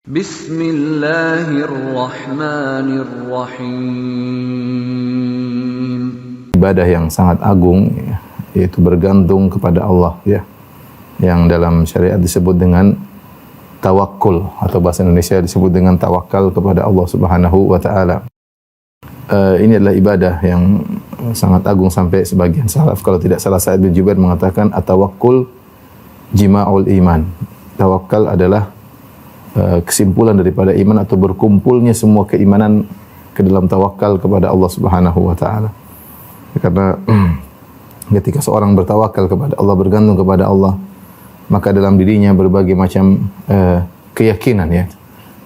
Bismillahirrahmanirrahim. Ibadah yang sangat agung, yaitu bergantung kepada Allah, ya, yang dalam syariat disebut dengan tawakul, atau bahasa Indonesia disebut dengan tawakal kepada Allah Subhanahu wa taala. Ini adalah ibadah yang sangat agung sampai sebagian salaf, kalau tidak salah Sa'id bin Jubair mengatakan at-tawakkul jima'ul iman. Tawakal adalah kesimpulan daripada iman, atau berkumpulnya semua keimanan ke dalam tawakal kepada Allah Subhanahu wa taala. Karena ketika seorang bertawakal kepada Allah, bergantung kepada Allah, maka dalam dirinya berbagai macam keyakinan, ya.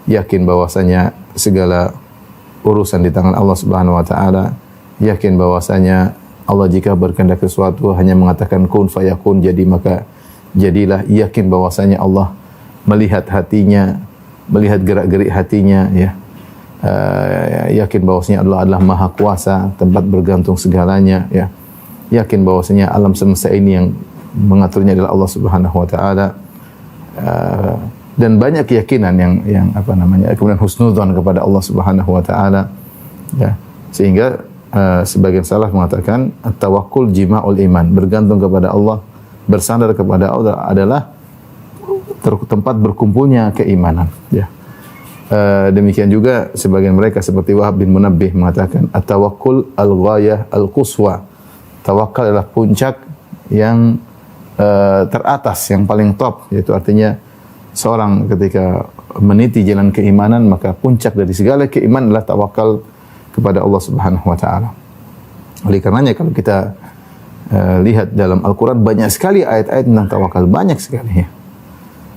Yakin bahwasanya segala urusan di tangan Allah Subhanahu wa taala, yakin bahwasanya Allah jika berkehendak sesuatu hanya mengatakan kun fayakun, jadi maka jadilah. Yakin bahwasanya Allah melihat hatinya, melihat gerak-gerik hatinya, ya. Yakin bahwasanya Allah adalah Maha Kuasa, tempat bergantung segalanya, ya. Yakin bahwasanya alam semesta ini yang mengaturnya adalah Allah Subhanahu wa taala. Dan banyak keyakinan yang kemudian husnudzon kepada Allah Subhanahu wa taala, ya. Sehingga sebagian salaf mengatakan at-tawakkul jima'ul iman, bergantung kepada Allah, bersandar kepada Allah adalah tempat berkumpulnya keimanan, ya. Demikian juga sebagian mereka seperti Wahab bin Munabbih mengatakan at-tawakkul al-ghayah al-quswa. Tawakal adalah puncak yang teratas, yang paling top, yaitu artinya seorang ketika meniti jalan keimanan, maka puncak dari segala keimanan adalah tawakal kepada Allah Subhanahu wa taala. Oleh karenanya kalau kita lihat dalam Al-Qur'an banyak sekali ayat-ayat tentang tawakal, banyak sekali, ya.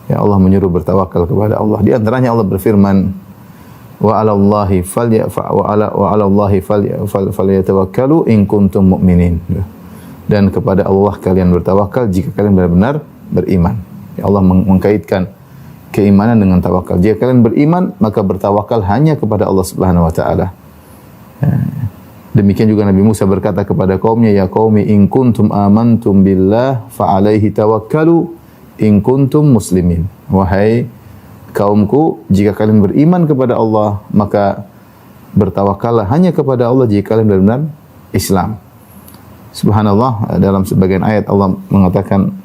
Ya, Allah menyuruh bertawakal kepada Allah. Di antaranya Allah berfirman, wa 'alallahi falyatawakkalu in kuntum mu'minin. Dan kepada Allah kalian bertawakal jika kalian benar-benar beriman. Ya, Allah mengkaitkan keimanan dengan tawakal. Jika kalian beriman, maka bertawakal hanya kepada Allah Subhanahu wa taala. Demikian juga Nabi Musa berkata kepada kaumnya, ya qaumi in kuntum amantum billah fa 'alaihi tawakkalu in kuntum muslimin. Wahai kaumku, jika kalian beriman kepada Allah, maka bertawakallah hanya kepada Allah jika kalian benar-benar Islam. Subhanallah, dalam sebagian ayat Allah mengatakan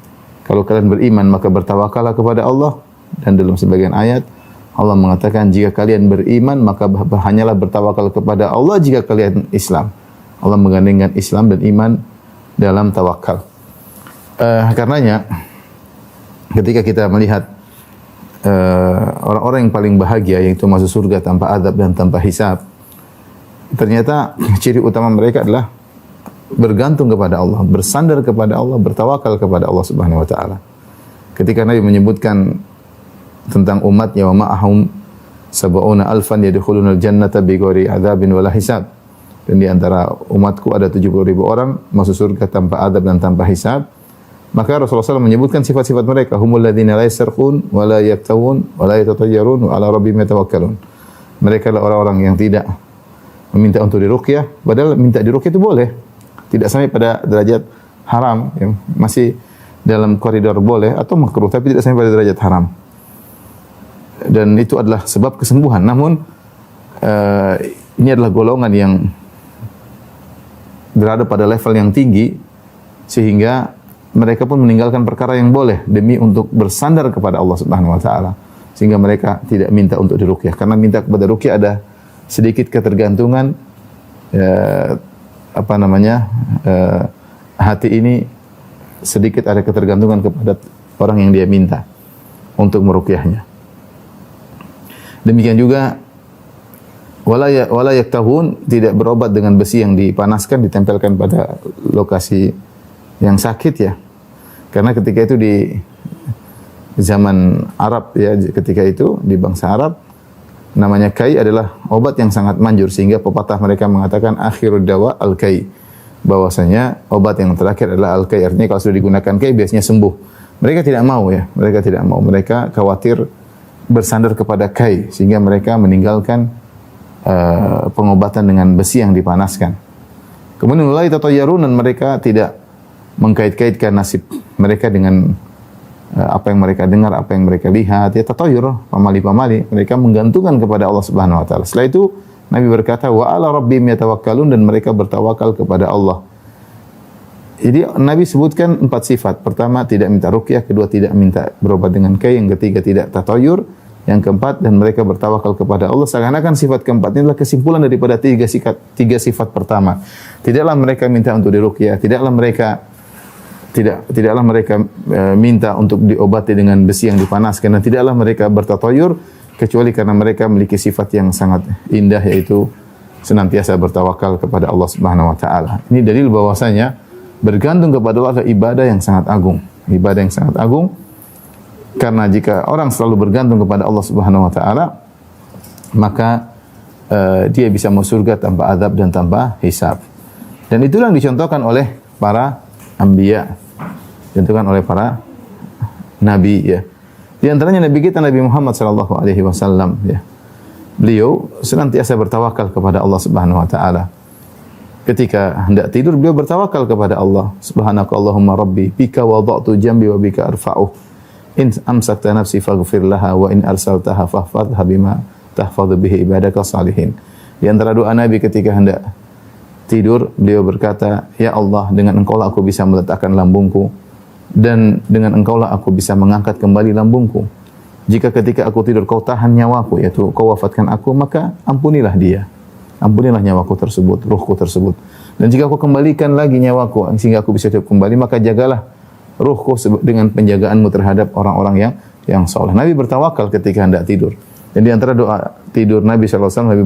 kalau kalian beriman maka bertawakallah kepada Allah, dan dalam sebagian ayat Allah mengatakan jika kalian beriman maka hanyalah bertawakal kepada Allah jika kalian Islam. Allah menggandengkan Islam dan iman dalam tawakal. Karenanya ketika kita melihat orang-orang yang paling bahagia, yaitu masuk surga tanpa azab dan tanpa hisab, ternyata ciri utama mereka adalah bergantung kepada Allah, bersandar kepada Allah, bertawakal kepada Allah Subhanahu wa taala. Ketika Nabi menyebutkan tentang umatnya, wa ma'ahum sab'una alfan yadkhulunal jannata bighairi adzabin wala hisab. Dan di antara umatku ada 70.000 orang masuk surga tanpa azab dan tanpa hisab. Maka Rasulullah SAW menyebutkan sifat-sifat mereka, humul ladzina la yasrqun wa la yaktawun wa la yatatayyarun wa ala rabbihim yatawakkalun. Mereka adalah orang-orang yang tidak meminta untuk diruqyah, padahal minta diruqyah itu boleh. Tidak sampai pada derajat haram, yang masih dalam koridor boleh atau makruh, tapi tidak sampai pada derajat haram. Dan itu adalah sebab kesembuhan. Namun ini adalah golongan yang berada pada level yang tinggi, sehingga mereka pun meninggalkan perkara yang boleh demi untuk bersandar kepada Allah Subhanahu wa taala, sehingga mereka tidak minta untuk diruqyah. Karena minta kepada ruqyah ada sedikit ketergantungan, hati ini sedikit ada ketergantungan kepada orang yang dia minta untuk meruqyahnya. Demikian juga wala yaktahun, tidak berobat dengan besi yang dipanaskan ditempelkan pada lokasi yang sakit, ya. Karena ketika itu di zaman Arab, ya, ketika itu di bangsa Arab namanya kai adalah obat yang sangat manjur, sehingga pepatah mereka mengatakan akhirud dawa al-kai, bahwasanya obat yang terakhir adalah al-kai. Artinya kalau sudah digunakan kai biasanya sembuh. Mereka tidak mau, ya. Mereka tidak mau. Mereka khawatir bersandar kepada kai, sehingga mereka meninggalkan pengobatan dengan besi yang dipanaskan. Kemudian mulai tatayyarun, dan mereka tidak mengkait-kaitkan nasib mereka dengan apa yang mereka dengar, apa yang mereka lihat, ya tatayur, pamali-pamali, mereka menggantungkan kepada Allah Subhanahu wa taala. Setelah itu Nabi berkata, wa ala rabbihim yatawakkalun, dan mereka bertawakal kepada Allah. Jadi Nabi sebutkan 4 sifat. Pertama, tidak minta ruqyah, kedua tidak minta berobat dengan kai, yang ketiga tidak tatayur, yang keempat dan mereka bertawakal kepada Allah. Seakan-akan sifat keempat ini adalah kesimpulan daripada tiga sifat pertama. Tidaklah mereka minta untuk diruqyah, tidaklah mereka minta untuk diobati dengan besi yang dipanaskan, dan tidaklah mereka bertatayur kecuali karena mereka memiliki sifat yang sangat indah, yaitu senantiasa bertawakal kepada Allah Subhanahu wa taala. Ini dalil bahwasanya bergantung kepada Allah adalah ibadah yang sangat agung. Ibadah yang sangat agung, karena jika orang selalu bergantung kepada Allah Subhanahu wa taala, maka dia bisa masuk surga tanpa azab dan tanpa hisab. Dan itulah yang dicontohkan oleh para anbiya, dicontohkan oleh para nabi, ya. Di antaranya nabi kita Nabi Muhammad sallallahu alaihi wasallam, ya. Beliau senantiasa bertawakal kepada Allah Subhanahu wa taala. Ketika hendak tidur beliau bertawakal kepada Allah. Subhanakallahumma rabbi bika wada'tu jambi wa bika arfa'uh. In amsakta nafsi faghfir laha wa in arsaltaha fahfadha bima tahfadhu bihi ibadaka salihin. Di antara doa Nabi ketika hendak tidur, beliau berkata, ya Allah, dengan Engkaulah aku bisa meletakkan lambungku, dan dengan Engkaulah aku bisa mengangkat kembali lambungku. Jika ketika aku tidur kau tahan nyawaku, yaitu kau wafatkan aku, maka ampunilah dia. Ampunilah nyawaku tersebut, ruhku tersebut. Dan jika aku kembalikan lagi nyawaku sehingga aku bisa hidup kembali, maka jagalah ruhku dengan penjagaanmu terhadap orang-orang yang saleh. Nabi bertawakal ketika hendak tidur. Dan di antara doa tidur Nabi sallallahu alaihi wasallam, Nabi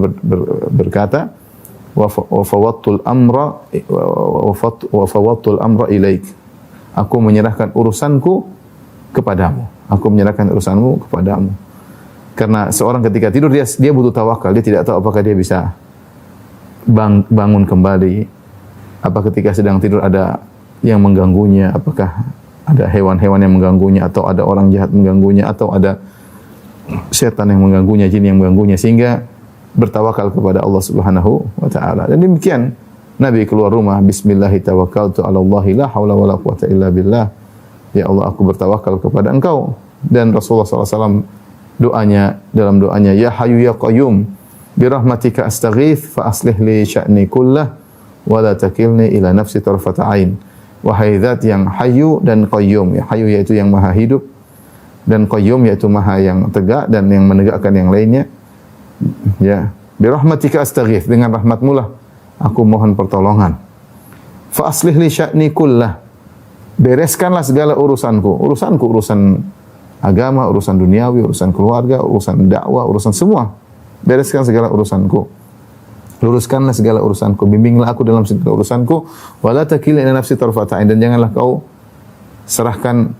berkata, wa fawattul amra ilaik. Aku menyerahkan urusanku kepadamu. Aku menyerahkan urusanmu kepadamu. Karena seorang ketika tidur dia butuh tawakal. Dia tidak tahu apakah dia bisa bangun kembali. Apa ketika sedang tidur ada yang mengganggunya, apakah ada hewan-hewan yang mengganggunya, atau ada orang jahat mengganggunya, atau ada setan yang mengganggunya, jin yang mengganggunya, sehingga bertawakal kepada Allah Subhanahu wa taala. Dan demikian Nabi keluar rumah, bismillahi tawakkaltu 'ala Allahi la haula wala quwwata illa billah. Ya Allah, aku bertawakal kepada Engkau. Dan Rasulullah SAW dalam doanya, ya Hayyu ya Qayyum bi rahmatika astaghits fa aslih li sya'ni kullah wa la takilni ila nafsi tarfata ain. Wahai zat yang Hayyu dan Qayyum, ya Hayyu yaitu yang maha hidup, dan Qayyum yaitu maha yang tegak dan yang menegakkan yang lainnya. Ya, bi rahmatika astaghits, dengan rahmatmu lah aku mohon pertolongan. Fa aslih li sya'ni kullah, bereskanlah segala urusanku, urusan agama, urusan duniawi, urusan keluarga, urusan dakwah, urusan semua. Bereskan segala urusanku. Luruskanlah segala urusanku, bimbinglah aku dalam segala urusanku, wala takilni ila nafsi tarfata ain, dan janganlah kau serahkan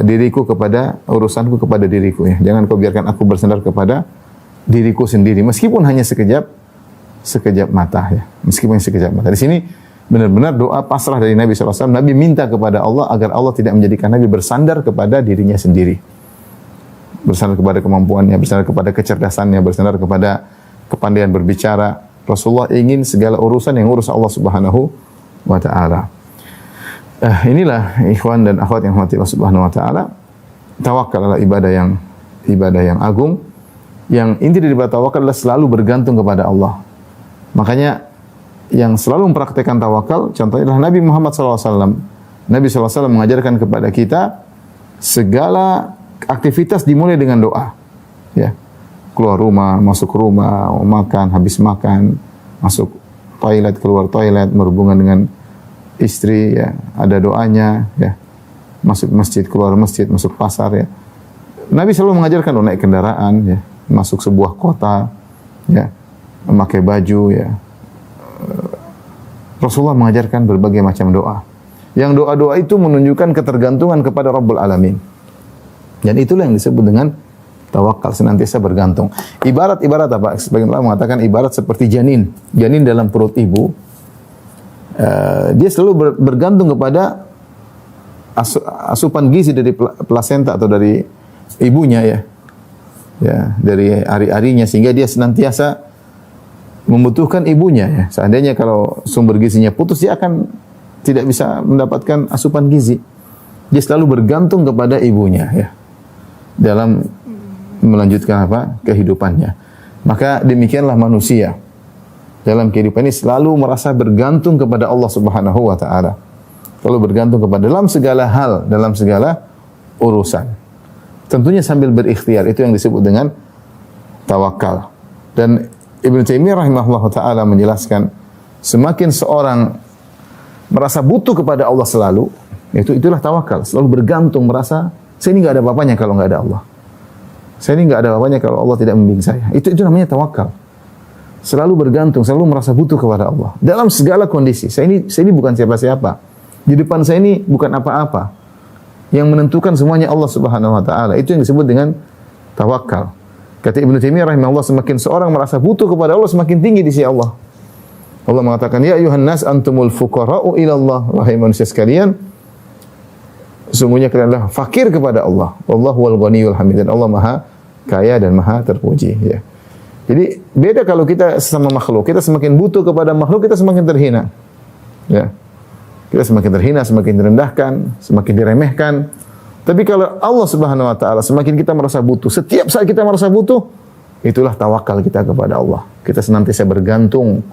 diriku kepada urusanku kepada diriku, ya. Jangan kau biarkan aku bersandar kepada diriku sendiri, meskipun hanya sekejap mata, ya. Meskipun sekejap mata. Di sini benar-benar doa pasrah dari Nabi SAW. Nabi minta kepada Allah agar Allah tidak menjadikan Nabi bersandar kepada dirinya sendiri. Bersandar kepada kemampuannya, bersandar kepada kecerdasannya, bersandar kepada kepandaian berbicara. Rasulullah ingin segala urusan yang urus Allah Subhanahu wa taala. Inilah ikhwan dan akhwat yang dirahmati Allah Subhanahu wa taala. Tawakal adalah ibadah yang agung. Yang inti dari tawakal adalah selalu bergantung kepada Allah. Makanya yang selalu mempraktikkan tawakal, contohnya adalah Nabi Muhammad SAW. Nabi SAW mengajarkan kepada kita segala aktivitas dimulai dengan doa. Ya, keluar rumah, masuk rumah, makan, habis makan, masuk toilet, keluar toilet, berhubungan dengan istri, ya, ada doanya, ya, masuk masjid, keluar masjid, masuk pasar, ya. Nabi selalu mengajarkan naik kendaraan, ya, masuk sebuah kota, ya, memakai baju, ya. Rasulullah mengajarkan berbagai macam doa. Yang doa-doa itu menunjukkan ketergantungan kepada Rabbul Alamin. Dan itulah yang disebut dengan tawakal, senantiasa bergantung. Ibarat apa? Sebagian ulama mengatakan ibarat seperti janin. Janin dalam perut ibu, dia selalu bergantung kepada asupan gizi dari plasenta atau dari ibunya, ya. Ya, dari ari-arinya, sehingga dia senantiasa membutuhkan ibunya, ya. Seandainya kalau sumber gizinya putus, dia akan tidak bisa mendapatkan asupan gizi. dia selalu bergantung kepada ibunya ya dalam melanjutkan kehidupannya. Maka demikianlah manusia dalam kehidupan ini selalu merasa bergantung kepada Allah Subhanahu wa taala. Selalu bergantung kepada dalam segala hal, dalam segala urusan. Tentunya sambil berikhtiar, itu yang disebut dengan tawakal. Dan Ibnu Taimiyah rahimahullah taala menjelaskan, semakin seorang merasa butuh kepada Allah selalu, itulah tawakal. Selalu bergantung, merasa saya ini enggak ada apa-apanya kalau enggak ada Allah. Saya ini enggak ada apa-apanya kalau Allah tidak membimbing saya. Itu namanya tawakal. Selalu bergantung, selalu merasa butuh kepada Allah dalam segala kondisi. Saya ini bukan siapa-siapa. Di depan saya ini bukan apa-apa. Yang menentukan semuanya Allah Subhanahu wa taala. Itu yang disebut dengan tawakal. Kata Ibnu Taimiyah rahimahullah, semakin seorang merasa butuh kepada Allah, semakin tinggi di sisi Allah. Allah mengatakan, ya ayuhan nas antumul fuqara'u ila Allah. Wahai manusia sekalian, sesungguhnya kalian adalah fakir kepada Allah. Wallahu wal ghaniyul hamid. Dan Allah Maha kaya dan Maha terpuji, ya. Jadi beda kalau kita sesama makhluk, kita semakin butuh kepada makhluk, kita semakin terhina. Ya. Kita semakin terhina, semakin direndahkan, semakin diremehkan. Tapi kalau Allah Subhanahu wa taala, semakin kita merasa butuh, setiap saat kita merasa butuh, itulah tawakal kita kepada Allah. Kita senantiasa bergantung,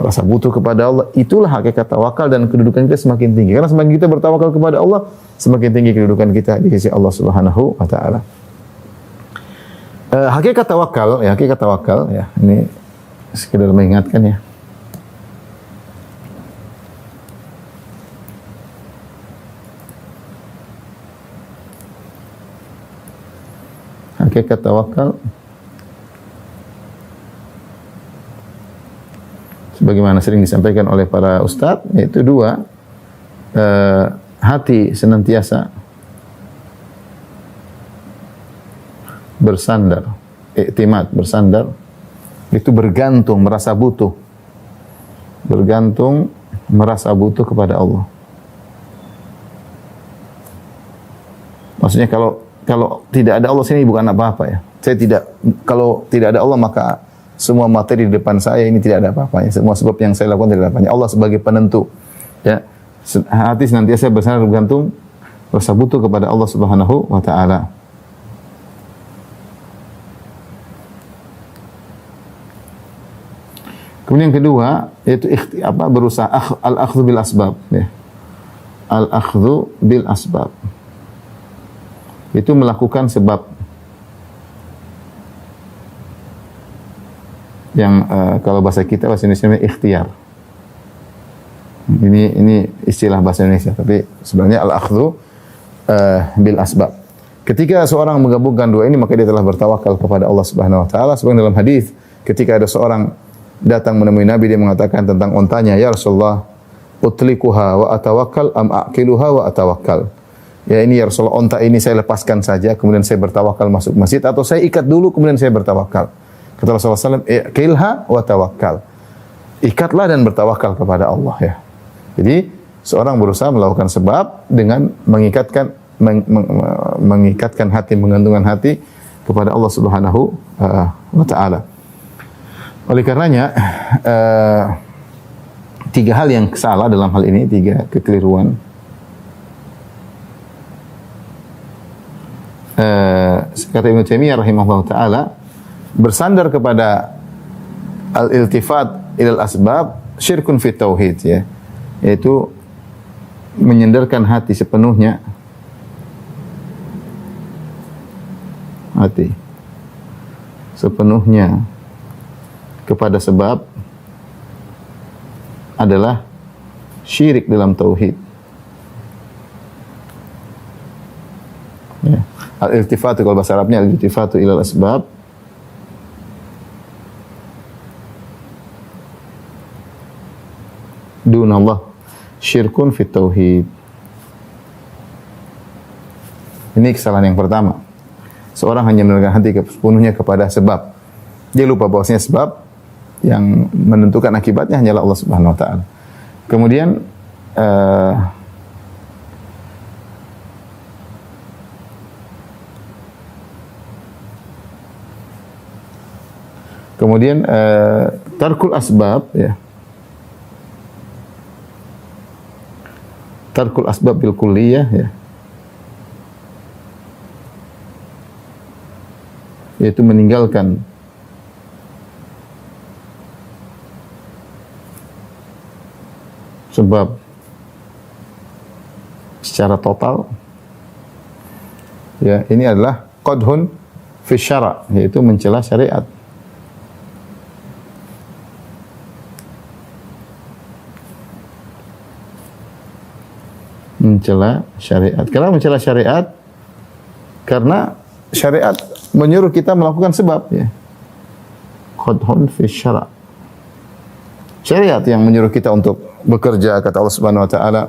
merasa butuh kepada Allah, itulah hakikat tawakal dan kedudukan kita semakin tinggi. Karena semakin kita bertawakal kepada Allah, semakin tinggi kedudukan kita di sisi Allah Subhanahu wa taala. Hakikat tawakal ya, ini sekedar mengingatkan ya. Hakikat tawakal sebagaimana sering disampaikan oleh para ustadz, yaitu dua, hati senantiasa bersandar, iktimad, bersandar, itu bergantung, merasa butuh. Bergantung, merasa butuh kepada Allah. Maksudnya kalau tidak ada Allah sini bukan apa-apa ya. Kalau tidak ada Allah maka semua materi di depan saya ini tidak ada apa-apanya. Semua sebab yang saya lakukan tidak ada apa-apanya. Allah sebagai penentu. Ya. Hati senantiasa bersandar, bergantung, merasa butuh kepada Allah Subhanahu wa taala. Kemudian yang kedua yaitu berusaha al-akhdhu bil asbab ya. Al-akhdhu bil asbab. Itu melakukan sebab yang kalau bahasa Indonesia ikhtiar. Ini istilah bahasa Indonesia, tapi sebenarnya al-akhdhu bil asbab. Ketika seorang menggabungkan dua ini, maka dia telah bertawakal kepada Allah Subhanahu wa taala. Seperti dalam hadis, ketika ada seorang datang menemui Nabi, dia mengatakan tentang ontanya, ya Rasulullah, utlikuha wa atawakkal am aqiluha wa atawakkal. Ya ini ya Rasulullah, onta ini saya lepaskan saja, kemudian saya bertawakal masuk masjid, atau saya ikat dulu kemudian saya bertawakal. Kata Rasulullah SAW, iqilha wa tawakkal. Ikatlah dan bertawakal kepada Allah ya. Jadi seorang berusaha melakukan sebab dengan mengikatkan hati, menggantungkan hati kepada Allah Subhanahu wa taala. Oleh karenanya tiga hal yang salah dalam hal ini, tiga kekeliruan. Kata Ibnu Taimiyah rahimahullah taala, bersandar kepada al-iltifat ilal asbab syirkun fit tauhid ya, yaitu menyandarkan hati sepenuhnya, hati sepenuhnya kepada sebab adalah syirik dalam tauhid ya. Al-iltifatu, kalau bahasa Arabnya al-iltifatu ilal asbab, dunallah syirkun fit tauhid. Ini kesalahan yang pertama. Seorang hanya menargetkan hati sepenuhnya kepada sebab. Dia lupa bahwasanya sebab yang menentukan akibatnya hanyalah Allah Subhanahu wa taala. Kemudian tarkul asbab ya. Tarkul asbab bil kulliyah ya. yaitu meninggalkan sebab secara total, ya, ini adalah qadhun fi syara', yaitu mencela syariat. Mencela syariat. Kenapa mencela syariat? Karena syariat menyuruh kita melakukan sebab, ya. Qadhun fi syara'. Syariat yang menyuruh kita untuk bekerja, kata Allah Subhanahu wa taala,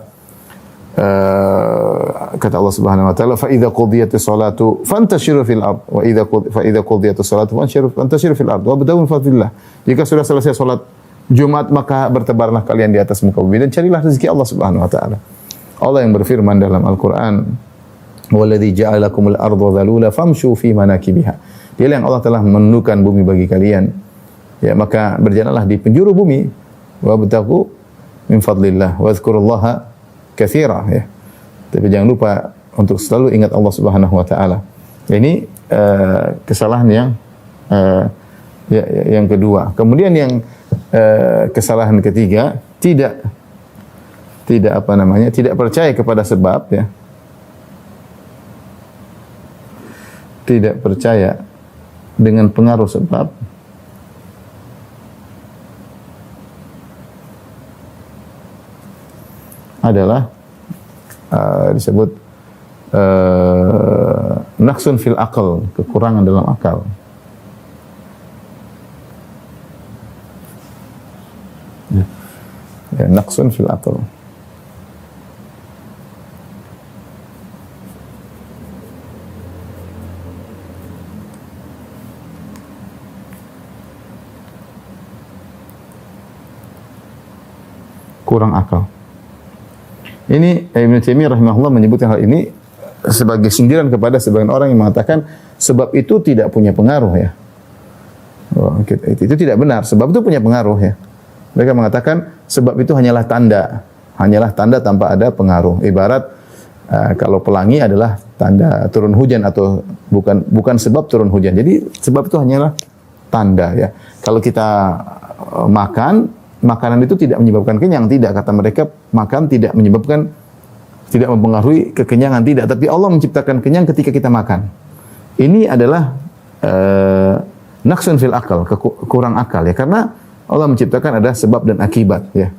kata Allah Subhanahu wa taala, fa idza qudiyatis salatu fantashiru fil ard wa idza qudiyatis salatu fantashiru fil ard wabtaghu min fadlillah. Jika sudah selesai salat Jumat, maka bertebarlah kalian di atas muka bumi dan carilah rezeki Allah Subhanahu wa taala. Allah yang berfirman dalam Al-Qur'an, "Walladzi ja'ala lakumul arda dzalula famshu fi manakibiha." Dialah yang Allah telah menundukkan bumi bagi kalian. Ya, maka berjalanlah di penjuru bumi, wabtaghu min fadlillah wa dzkurullaha katsira, ya. Tapi jangan lupa untuk selalu ingat Allah Subhanahu wa taala. Ini kesalahan yang kedua. Kemudian yang kesalahan ketiga, tidak percaya kepada sebab, ya. Tidak percaya dengan pengaruh sebab. Adalah disebut naqsun fil aql, kekurangan dalam akal. Ya, naqsun fil aql. Kurang akal. Ini Ibnu Taimiyah rahimahullah menyebutkan hal ini sebagai sindiran kepada sebagian orang yang mengatakan sebab itu tidak punya pengaruh, ya. Itu tidak benar. Sebab itu punya pengaruh, ya. Mereka mengatakan sebab itu hanyalah tanda tanpa ada pengaruh. Ibarat kalau pelangi adalah tanda turun hujan atau bukan sebab turun hujan. Jadi sebab itu hanyalah tanda, ya. Kalau kita makanan itu tidak menyebabkan kenyang, tidak, kata mereka. Makan tidak mempengaruhi kekenyangan, tidak, tapi Allah menciptakan kenyang ketika kita makan. Ini adalah naqsun fil akal, kurang akal, ya, karena Allah menciptakan ada sebab dan akibat, ya.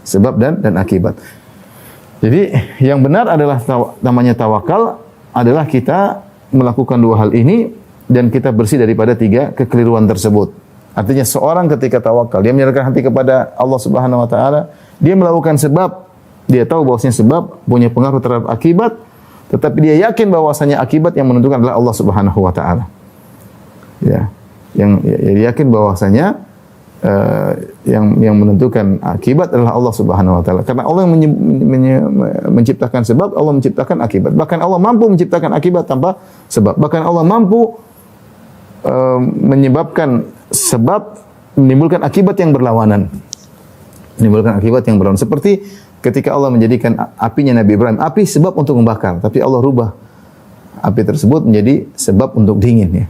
Sebab dan akibat. Jadi yang benar adalah namanya tawakal adalah kita melakukan dua hal ini dan kita bersih daripada tiga kekeliruan tersebut. Artinya seorang ketika tawakal, dia menyerahkan hati kepada Allah Subhanahu wa taala, dia melakukan sebab, dia tahu bahwasanya sebab punya pengaruh terhadap akibat, tetapi dia yakin bahwasanya akibat yang menentukan adalah Allah Subhanahu wa taala. Ya. Yang yakin bahwasanya yang menentukan akibat adalah Allah Subhanahu wa taala. Karena Allah yang menciptakan sebab, Allah menciptakan akibat. Bahkan Allah mampu menciptakan akibat tanpa sebab. Bahkan Allah mampu menyebabkan sebab menimbulkan akibat yang berlawanan. Seperti ketika Allah menjadikan apinya Nabi Ibrahim, api sebab untuk membakar, tapi Allah rubah api tersebut menjadi sebab untuk dingin, ya.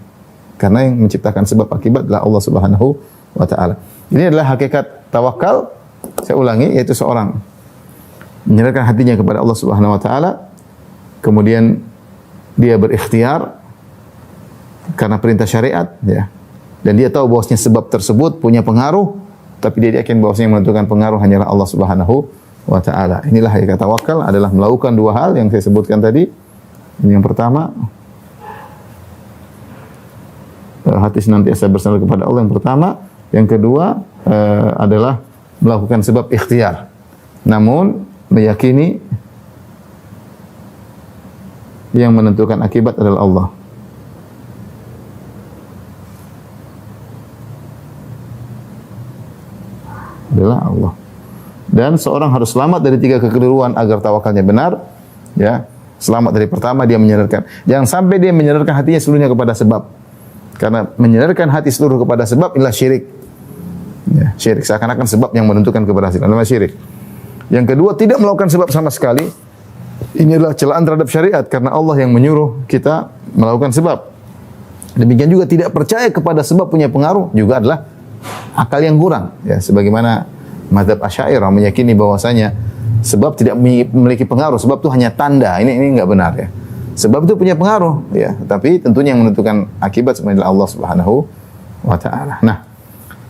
Karena yang menciptakan sebab akibat adalah Allah Subhanahu wa taala. Ini adalah hakikat tawakal. Saya ulangi, yaitu seorang menyerahkan hatinya kepada Allah Subhanahu wa taala, kemudian dia berikhtiar karena perintah syariat, ya. Dan dia tahu bahwasanya sebab tersebut punya pengaruh, tapi dia yakin bahwasanya yang menentukan pengaruh hanyalah Allah Subhanahu wa taala. Inilah hakikat tawakal, adalah melakukan dua hal yang saya sebutkan tadi. Yang pertama, hati senantiasa bersandar kepada Allah, yang pertama. Yang kedua adalah melakukan sebab ikhtiar, namun meyakini yang menentukan akibat adalah Allah. Dan seorang harus selamat dari tiga kekeliruan agar tawakalnya benar, ya. Selamat dari pertama, dia menyerahkan. Jangan sampai dia menyerahkan hatinya seluruhnya kepada sebab. Karena menyerahkan hati seluruh kepada sebab inilah syirik. Ya, syirik, seakan-akan sebab yang menentukan keberhasilan, namanya syirik. Yang kedua, tidak melakukan sebab sama sekali. Ini adalah celaan terhadap syariat, karena Allah yang menyuruh kita melakukan sebab. Demikian juga tidak percaya kepada sebab punya pengaruh juga adalah akal yang kurang. Ya, sebagaimana mazhab Asy'ariyah meyakini bahwasanya sebab tidak memiliki pengaruh, sebab itu hanya tanda. Ini enggak benar ya. Sebab itu punya pengaruh ya, tapi tentunya yang menentukan akibat sebenarnya Allah Subhanahu wa taala. Nah,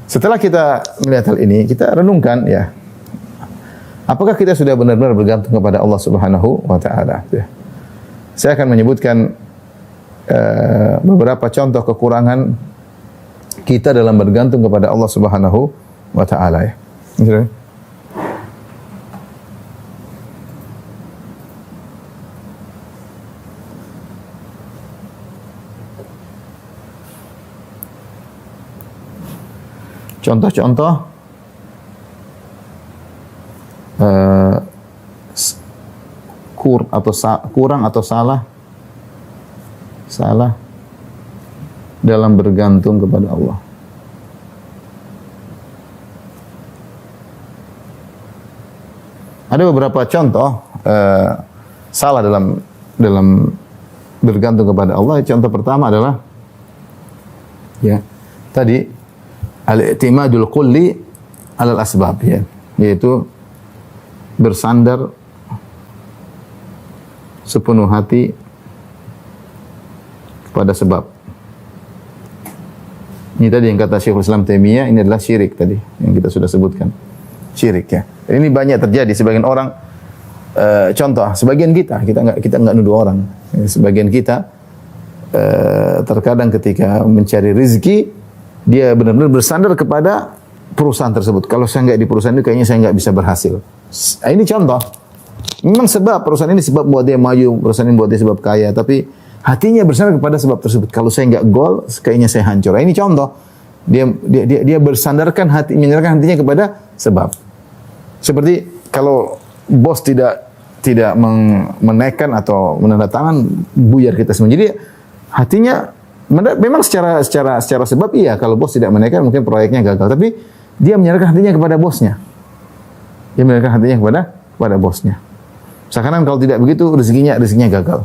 setelah kita melihat hal ini, kita renungkan ya. Apakah kita sudah benar-benar bergantung kepada Allah Subhanahu wa taala ya. Saya akan menyebutkan beberapa contoh kekurangan kita dalam bergantung kepada Allah Subhanahu wa taala ya. Contoh-contoh kurang atau salah dalam bergantung kepada Allah. Ada beberapa contoh salah dalam bergantung kepada Allah. Contoh pertama adalah ya tadi al-i'timadul kulli 'alal asbab ya, yaitu bersandar sepenuh hati kepada sebab. Ini tadi yang kata Syekhul Islam Taimiyah, ini adalah syirik tadi yang kita sudah sebutkan. Syirik ya. Ini banyak terjadi sebagian orang contoh, sebagian kita enggak nuduh orang. Sebagian kita terkadang ketika mencari rezeki dia benar-benar bersandar kepada perusahaan tersebut. Kalau saya enggak di perusahaan itu kayaknya saya enggak bisa berhasil. Ini contoh. Memang sebab perusahaan ini sebab buat dia maju, perusahaan ini buat dia sebab kaya, tapi hatinya bersandar kepada sebab tersebut. Kalau saya enggak gol, kayaknya saya hancur. Ini contoh. Dia bersandarkan hati, menyerahkan hatinya kepada sebab. Seperti kalau bos tidak menaikkan atau menandatangan, buyar kita semua. Jadi hatinya memang secara sebab iya, kalau bos tidak menaikkan mungkin proyeknya gagal, tapi dia menyerahkan hatinya kepada bosnya. Dia menyerahkan hatinya kepada bosnya. Sekarang kalau tidak begitu rezekinya gagal.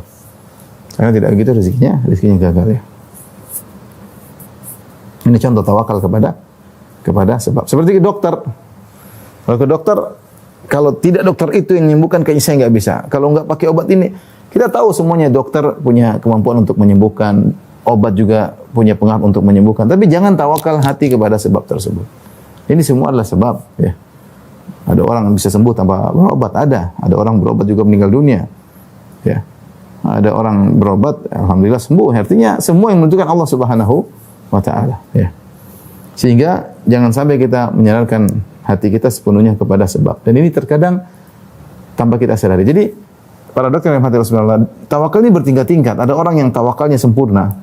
Karena tidak begitu rezekinya gagal ya. Ini contoh tawakal kepada sebab. Seperti ke dokter. Kalau ke dokter, kalau tidak dokter itu yang menyembuhkan, kayaknya saya nggak bisa. Kalau nggak pakai obat ini, kita tahu semuanya dokter punya kemampuan untuk menyembuhkan, obat juga punya pengaruh untuk menyembuhkan. Tapi jangan tawakal hati kepada sebab tersebut. Ini semua adalah sebab ya. Ada orang yang bisa sembuh tanpa berobat, ada orang berobat juga meninggal dunia. Ya. Ada orang berobat, alhamdulillah sembuh. Artinya semua yang menentukan Allah Subhanahu wa taala, ya. Sehingga jangan sampai kita menyerahkan hati kita sepenuhnya kepada sebab. Dan ini terkadang tanpa kita sadari. Jadi para dokter yang hati Rasulullah, tawakal ini bertingkat-tingkat. Ada orang yang tawakalnya sempurna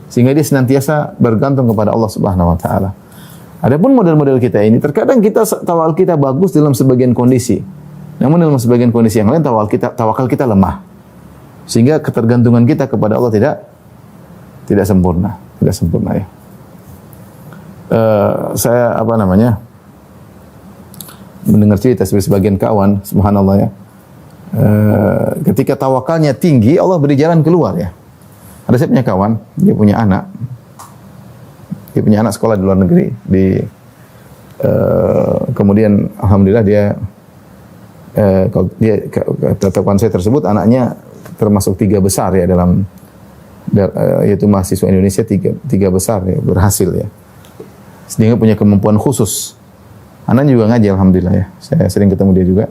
sehingga dia senantiasa bergantung kepada Allah Subhanahu wa taala. Adapun model-model kita ini, terkadang kita tawakal kita bagus dalam sebagian kondisi. Namun dalam sebagian kondisi yang lain tawakal kita lemah. Sehingga ketergantungan kita kepada Allah tidak sempurna ya. Saya mendengar cerita sebagian kawan, subhanallah ya. Ketika tawakalnya tinggi, Allah beri jalan keluar ya. Ada saya punya kawan, dia punya anak sekolah di luar negeri, kemudian alhamdulillah kata kawan saya tersebut, anaknya termasuk 3 besar ya dalam yaitu mahasiswa Indonesia 3 besar ya, berhasil ya. Sehingga punya kemampuan khusus. Anaknya juga ngaji alhamdulillah ya. Saya sering ketemu dia juga.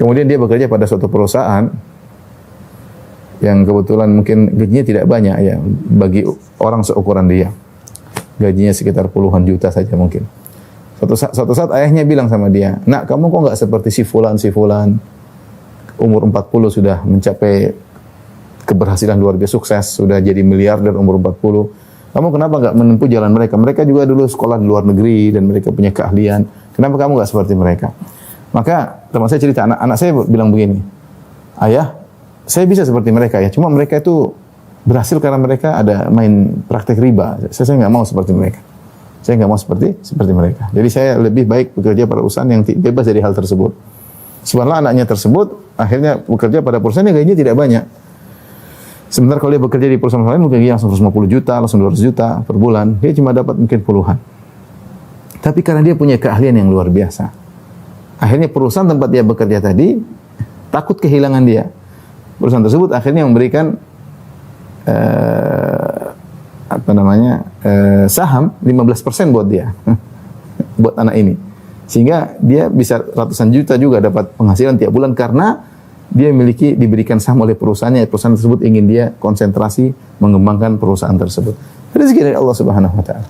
Kemudian dia bekerja pada suatu perusahaan yang kebetulan mungkin gajinya tidak banyak ya bagi orang seukuran dia. Gajinya sekitar puluhan juta saja mungkin. Suatu saat ayahnya bilang sama dia, "Nak, kamu kok enggak seperti si fulan umur 40 sudah mencapai keberhasilan luar biasa, sukses, sudah jadi miliarder umur 40. Kamu kenapa enggak menempuh jalan mereka? Mereka juga dulu sekolah di luar negeri dan mereka punya keahlian. Kenapa kamu enggak seperti mereka?" Maka teman saya cerita, anak saya bilang begini, "Ayah, saya bisa seperti mereka ya, cuma mereka itu berhasil karena mereka ada main praktek riba. Saya enggak mau seperti mereka. Saya enggak mau seperti mereka. Jadi saya lebih baik bekerja pada perusahaan yang bebas dari hal tersebut." Subhanallah, anaknya tersebut akhirnya bekerja pada perusahaan yang gajinya tidak banyak. Sebentar kalau dia bekerja di perusahaan lain mungkin dia langsung 150 juta, langsung 200 juta per bulan. Dia cuma dapat mungkin puluhan. Tapi karena dia punya keahlian yang luar biasa. Akhirnya perusahaan tempat dia bekerja tadi takut kehilangan dia. Perusahaan tersebut akhirnya memberikan saham 15% buat dia. Buat anak ini. Sehingga dia bisa ratusan juta juga dapat penghasilan tiap bulan karena dia diberikan saham oleh perusahaannya. Perusahaan tersebut ingin dia konsentrasi mengembangkan perusahaan tersebut. Rezeki dari Allah Subhanahu wa taala.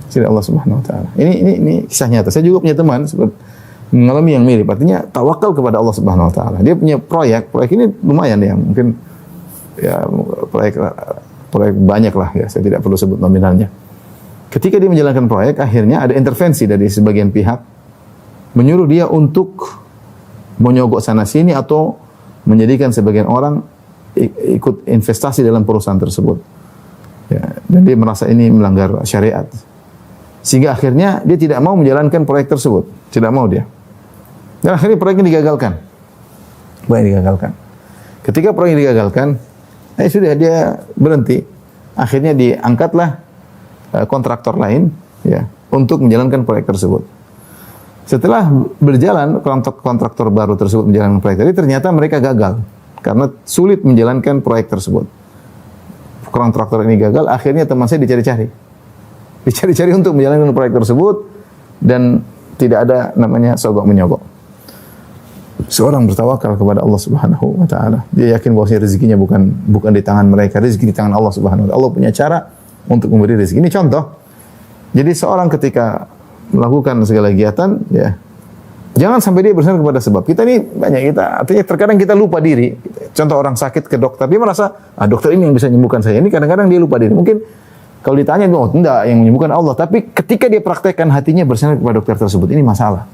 Rezeki dari Allah Subhanahu wa taala. Ini kisah nyata. Saya juga punya teman seperti mengalami yang mirip. Artinya tawakal kepada Allah Subhanahu wa taala. Dia punya proyek ini lumayan ya, mungkin ya proyek banyak lah ya. Saya tidak perlu sebut nominalnya. Ketika dia menjalankan proyek, akhirnya ada intervensi dari sebagian pihak menyuruh dia untuk menyogok sana sini atau menjadikan sebagian orang ikut investasi dalam perusahaan tersebut. Ya, dan dia merasa ini melanggar syariat. Sehingga akhirnya dia tidak mau menjalankan proyek tersebut. Tidak mau dia. Dan akhirnya proyeknya digagalkan. Ketika proyek digagalkan, sudah dia berhenti. Akhirnya diangkatlah kontraktor lain ya untuk menjalankan proyek tersebut. Setelah berjalan kontraktor baru tersebut menjalankan proyek tadi, ternyata mereka gagal karena sulit menjalankan proyek tersebut. Kontraktor ini gagal, akhirnya teman saya dicari-cari untuk menjalankan proyek tersebut dan tidak ada namanya sogok menyogok. Seorang bertawakal kepada Allah Subhanahu wa taala. Dia yakin bahwa rezekinya bukan di tangan mereka, rezeki di tangan Allah Subhanahu wa taala. Allah punya cara untuk memberi rezeki. Ini contoh. Jadi seorang ketika melakukan segala kegiatan, ya jangan sampai dia bersandar kepada sebab. Artinya terkadang kita lupa diri. Contoh orang sakit ke dokter, dia merasa, dokter ini yang bisa menyembuhkan saya. Ini kadang-kadang dia lupa diri. Mungkin kalau ditanya, enggak, yang menyembuhkan Allah. Tapi ketika dia praktekkan hatinya bersandar kepada dokter tersebut, ini masalah.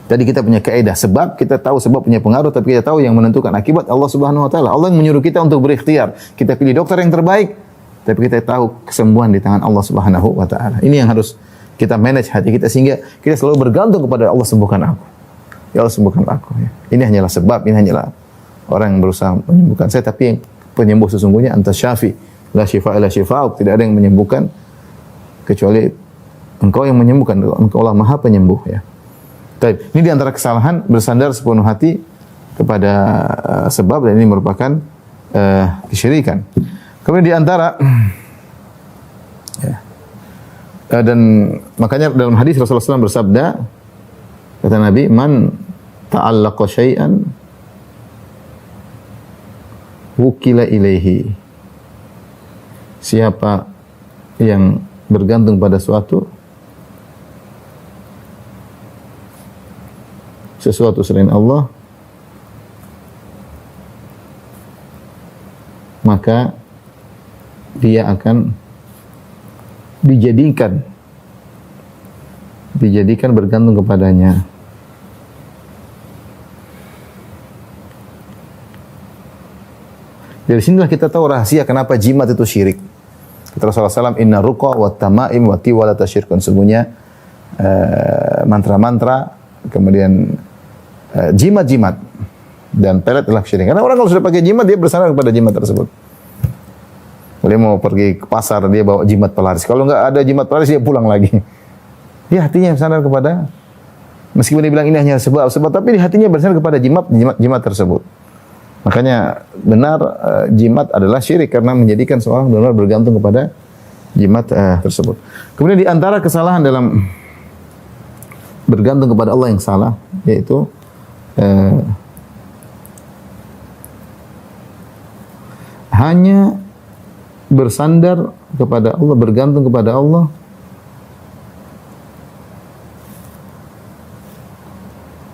Tadi kita punya kaidah, sebab kita tahu sebab punya pengaruh, tapi kita tahu yang menentukan akibat Allah Subhanahu wa taala. Allah yang menyuruh kita untuk berikhtiar. Kita pilih dokter yang terbaik, tapi kita tahu kesembuhan di tangan Allah Subhanahu wa taala. Ini yang harus kita manage hati kita sehingga kita selalu bergantung kepada Allah, sembuhkan aku. Ya Allah, sembuhkan aku. Ya. Ini hanyalah sebab, ini hanyalah orang yang berusaha menyembuhkan saya, tapi yang penyembuh sesungguhnya anta syafi, la syifa illa syifa'uk. Tidak ada yang menyembuhkan kecuali Engkau yang menyembuhkan. Engkau lah Maha Penyembuh ya. Baik, ini di antara kesalahan bersandar sepenuh hati kepada sebab, dan ini merupakan kesyirikan. Kemudian di antara dan makanya dalam hadis Rasulullah SAW bersabda, kata Nabi, man ta'allaqa syai'an wukila ilaihi. Siapa yang bergantung pada sesuatu selain Allah, maka dia akan dijadikan bergantung kepadanya. Dari sinilah kita tahu rahasia kenapa jimat itu syirik. Kata Rasulullah SAW, inna ruqa wa tamaim wa tiwalata syirkun. Sesungguhnya mantra-mantra, kemudian jimat-jimat dan pelet adalah syirik. Karena orang kalau sudah pakai jimat, dia bersandar kepada jimat tersebut. Dia mau pergi ke pasar, dia bawa jimat pelaris. Kalau enggak ada jimat pelaris, dia pulang lagi. Dia hatinya bersandar kepada, meskipun dia bilang ini hanya sebab, tapi di hatinya bersandar kepada jimat tersebut. Makanya benar jimat adalah syirik karena menjadikan seorang benar-benar bergantung kepada jimat tersebut. Kemudian di antara kesalahan dalam bergantung kepada Allah yang salah, yaitu hanya bersandar kepada Allah, bergantung kepada Allah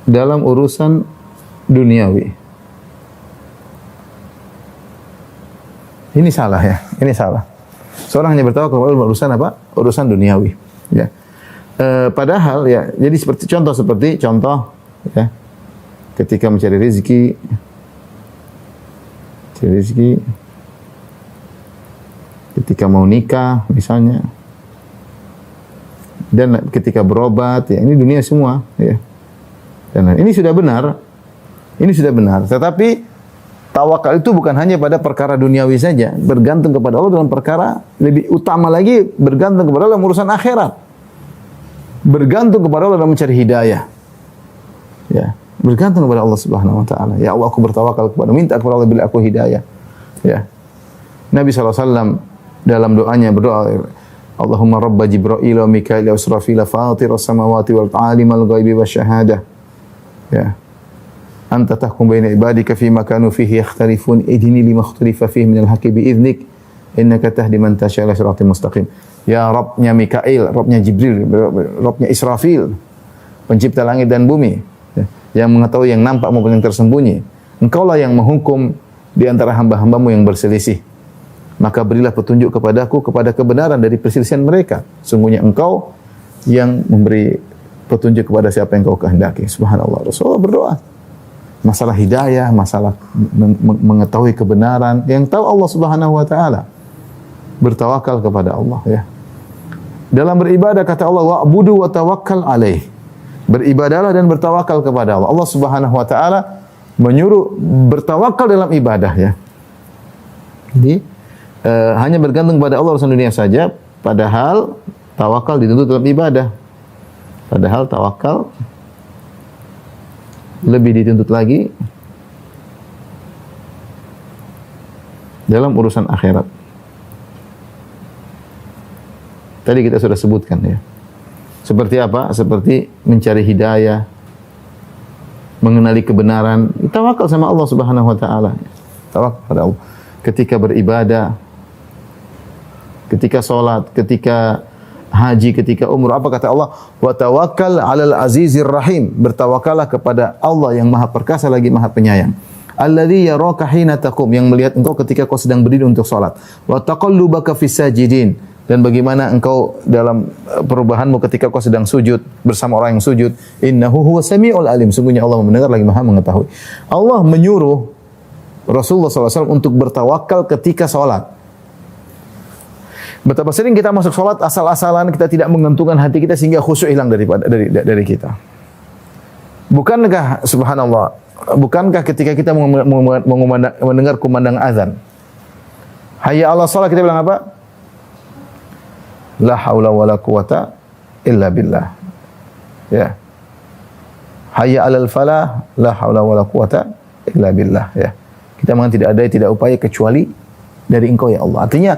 dalam urusan duniawi. Ini salah ya, ini salah. Seorang hanya bertawakal kepada urusan apa? Urusan duniawi. Ya. Padahal ya, jadi seperti contoh ya, ketika mencari rezeki, ketika mau nikah misalnya, dan ketika berobat, ya ini dunia semua ya. Dan ini sudah benar, tetapi Tawakal itu bukan hanya pada perkara duniawi saja, bergantung kepada Allah dalam perkara lebih utama lagi, bergantung kepada Allah dalam urusan akhirat. Bergantung kepada Allah dalam mencari hidayah. Ya, bergantung kepada Allah Subhanahu wa taala. Ya Allah, aku bertawakal kepada, minta kepada Allah beri aku hidayah. Ya. Nabi SAW dalam doanya berdoa, Allahumma rabba Jibril wa Mikail wa Israfil fatir as-samawati wal alim al-ghaibi wasyahadah. Ya. Anta tahkum baina ibadika fima kanu fihi yakhtalifun idhni lima ikhtalafa fihi minal haqqi bi idhnik innaka tahdi man tasya ila siratal mustaqim. Ya Rabbnya Mikail, Rabbnya Jibril, Rabbnya Israfil, pencipta langit dan bumi, yang mengetahui yang nampak maupun yang tersembunyi. Engkaulah yang menghukum di antara hamba-hambamu yang berselisih. Maka berilah petunjuk kepadaku kepada kebenaran dari perselisihan mereka. Sungguhnya engkau yang memberi petunjuk kepada siapa yang kau kehendaki. Subhanallah. Rasulullah berdoa. Masalah hidayah, masalah mengetahui kebenaran, yang tahu Allah Subhanahu wa taala. Bertawakal kepada Allah, ya. Dalam beribadah kata Allah, wa'budu wa tawakkal alaih. Beribadahlah dan bertawakal kepada Allah. Allah Subhanahu wa taala menyuruh bertawakal dalam ibadah, ya. Jadi hanya bergantung pada Allah urusan dunia saja, padahal tawakal dituntut dalam ibadah. Padahal tawakal lebih dituntut lagi dalam urusan akhirat. Tadi kita sudah sebutkan, ya. Seperti apa? Seperti mencari hidayah, mengenali kebenaran, tawakal sama Allah Subhanahu wa taala. Tawakal pada Allah. Ketika beribadah, ketika salat, ketika haji, ketika umrah, apa kata Allah? Wa tawakkal 'alal azizir rahim. Bertawakallah kepada Allah yang Maha Perkasa lagi Maha Penyayang. Alladzi yaraka hina taqum, yang melihat engkau ketika kau sedang berdiri untuk salat. Wa taqallubaka fis sajidin, dan bagaimana engkau dalam perubahanmu ketika kau sedang sujud bersama orang yang sujud. Innahu huwas samiul alim, sungguhnya Allah mendengar lagi Maha mengetahui. Allah menyuruh Rasulullah SAW untuk bertawakal ketika salat. Betapa sering kita masuk salat asal-asalan, kita tidak menggantungkan hati kita sehingga khusyuk hilang dari kita. Bukankah subhanallah, bukankah ketika kita mendengar kumandang azan, hayya 'alas shalah, kita bilang apa? La haula wala quwata illa billah. Ya. Hayya 'alal falah, la haula wala quwata illa billah, ya. Kita memang tidak ada, tidak upaya kecuali dari Engkau, ya Allah. Artinya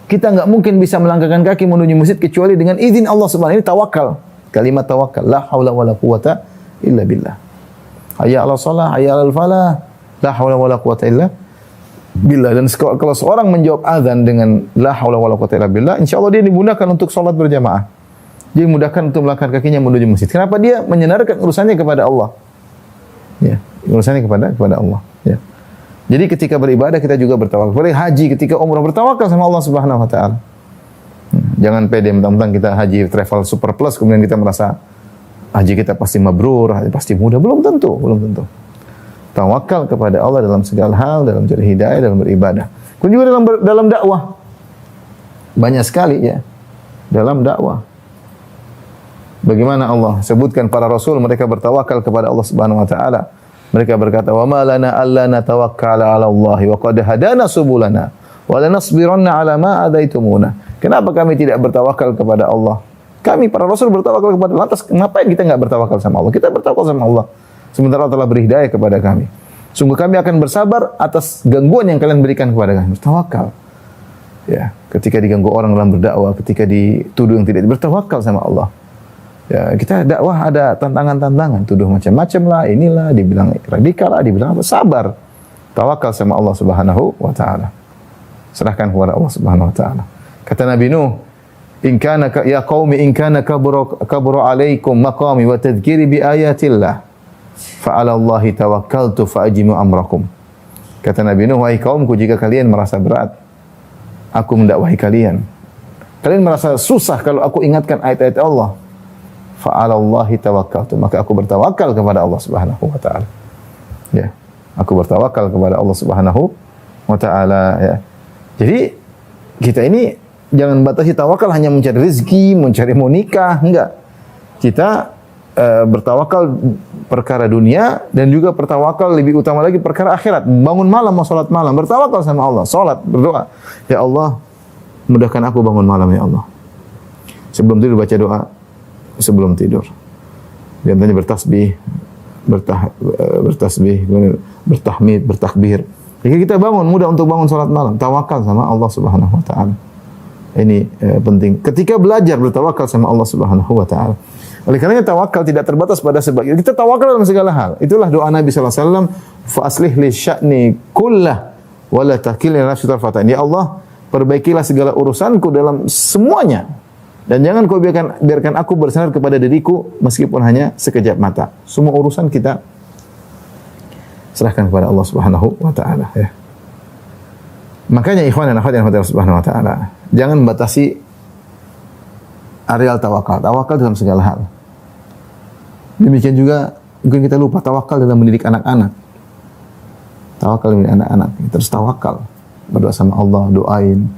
kita enggak mungkin bisa melangkahkan kaki menuju masjid kecuali dengan izin Allah Subhanahu. Ini tawakal. Kalimat tawakal. La haula wala quwata illa billah. Hayya 'alas shalah, hayya 'alal falah, la haula wala quwata illa billah. Dan kalau seorang menjawab azan dengan la haula wala quwata illa billah, insyaallah dia dimudahkan untuk salat berjamaah. Dia dimudahkan untuk melangkahkan kakinya menuju masjid. Kenapa? Dia menyandarkan urusannya kepada Allah. Ya, urusannya kepada Allah, ya. Jadi ketika beribadah kita juga bertawakal. Seperti haji, ketika umrah bertawakal sama Allah Subhanahu wa taala. Jangan pede mentang-mentang kita haji travel super plus kemudian kita merasa haji kita pasti mabrur, haji pasti mudah. Belum tentu. Tawakal kepada Allah dalam segala hal, dalam cari hidayah, dalam beribadah. Kemudian juga dalam dakwah. Banyak sekali, ya. Dalam dakwah. Bagaimana Allah sebutkan para rasul, mereka bertawakal kepada Allah Subhanahu wa taala. Mereka berkata, "Wa ma lana alla natawakkala 'ala Allah wa qad hadana subulana wa lanasbiranna 'ala ma adaitumuna." Kenapa kami tidak bertawakal kepada Allah? Kami para rasul bertawakal kepada Allah. Lantas ngapain kita enggak bertawakal sama Allah? Kita bertawakal sama Allah. Sementara Allah telah beri hidayah kepada kami. Sungguh kami akan bersabar atas gangguan yang kalian berikan kepada kami. Bertawakal. Ya, ketika diganggu orang dalam berdakwah, ketika dituduh yang tidak, bertawakal sama Allah. Ya, kita dakwah ada tantangan-tantangan, tuduh macam-macam lah, inilah, dibilang radikal lah, dibilang apa, sabar. Tawakal sama Allah Subhanahu wa taala. Serahkan kepada Allah Subhanahu wa taala. Kata Nabi Nuh, "In kana ya qaumi in kana kabura alaikum maqami wa tadhkiri bi ayatillah, fa 'ala Allahi tawakkaltu fa ajimu amrakum." Kata Nabi Nuh, "Wahai kaumku, jika kalian merasa berat aku mendakwahi kalian, kalian merasa susah kalau aku ingatkan ayat-ayat Allah, fa'alallahi tawakkaltu, maka aku bertawakal kepada Allah Subhanahu wa taala." Ya, aku bertawakal kepada Allah Subhanahu wa taala, ya. Jadi kita ini jangan batasi tawakal hanya mencari rezeki, mencari mau nikah, enggak. Kita bertawakal perkara dunia dan juga bertawakal lebih utama lagi perkara akhirat. Bangun malam mau salat malam, bertawakal sama Allah, salat, berdoa. Ya Allah, mudahkan aku bangun malam ya Allah. Sebelum tidur baca doa sebelum tidur. Di antaranya bertasbih, bertasbih, bertahmid, bertakbir. Jika kita bangun mudah untuk bangun salat malam, tawakal sama Allah Subhanahu wa taala. Ini penting. Ketika belajar bertawakal sama Allah Subhanahu wa taala. Oleh karenanya tawakal tidak terbatas pada sebab. Kita tawakal dalam segala hal. Itulah doa Nabi sallallahu alaihi wasallam, fa aslih li sya'ni kullah wa la takilni nafsi tarfatan. Ya Allah, perbaikilah segala urusanku dalam semuanya. Dan jangan kau biarkan aku bersandar kepada diriku meskipun hanya sekejap mata. Semua urusan kita serahkan kepada Allah Subhanahu wa taala ya. Makanya ikhwan dan akhwat yang Allah Subhanahu wa taala, jangan membatasi areal tawakal. Tawakal dalam segala hal. Demikian juga mungkin kita lupa tawakal dalam mendidik anak-anak. Tawakal mendidik anak-anak. Terus tawakal, berdoa sama Allah, doain.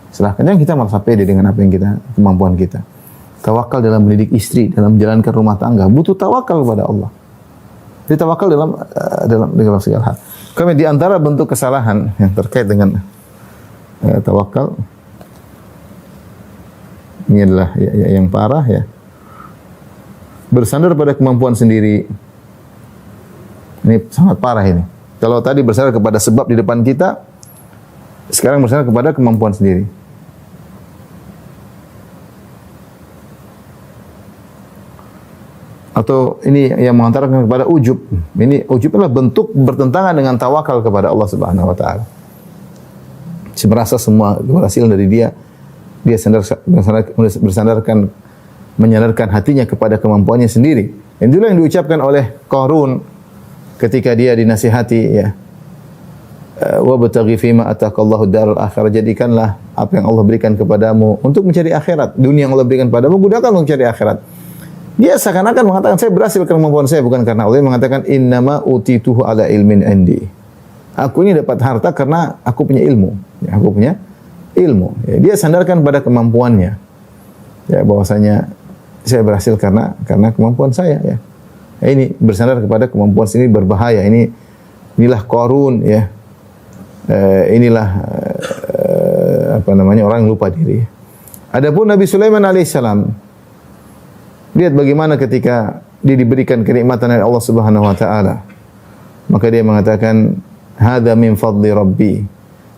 Serahkan. Jangan kita merasa pede dengan apa yang kita, kemampuan kita. Tawakal dalam mendidik istri, dalam menjalankan rumah tangga, butuh tawakal kepada Allah. Jadi tawakal dalam segala hal. Kami di antara bentuk kesalahan yang terkait dengan tawakal ini adalah yang parah ya. Bersandar pada kemampuan sendiri. Ini sangat parah ini. Kalau tadi bersandar kepada sebab di depan kita, sekarang bersandar kepada kemampuan sendiri. Atau ini yang mengantarkan kepada ujub. Ini ujub adalah bentuk bertentangan dengan tawakal kepada Allah Subhanahu wa taala. Si merasa semua keberhasilan dari dia bersandarkan menyandarkan hatinya kepada kemampuannya sendiri. Itulah yang diucapkan oleh Qarun ketika dia dinasihati ya. Wa bataghi fima ataqallahu darul akhirah, jadikanlah apa yang Allah berikan kepadamu untuk mencari akhirat. Dunia yang Allah berikan padamu gunakan untuk mencari akhirat. Dia seakan-akan mengatakan saya berhasil karena kemampuan saya, bukan karena Allah. Dia mengatakan innama utituhu ala ilmin indi. Aku ini dapat harta karena aku punya ilmu. Ya, aku punya ilmu. Ya, dia sandarkan pada kemampuannya. Ya, bahwasanya saya berhasil karena kemampuan saya. Ya. Ini bersandar kepada kemampuan sendiri berbahaya. Inilah Qarun ya. Orang yang lupa diri. Adapun Nabi Sulaiman alaihissalam, lihat bagaimana ketika dia diberikan kenikmatan oleh Allah Subhanahu wa taala. Maka dia mengatakan, "Hadza min fadli Rabbi,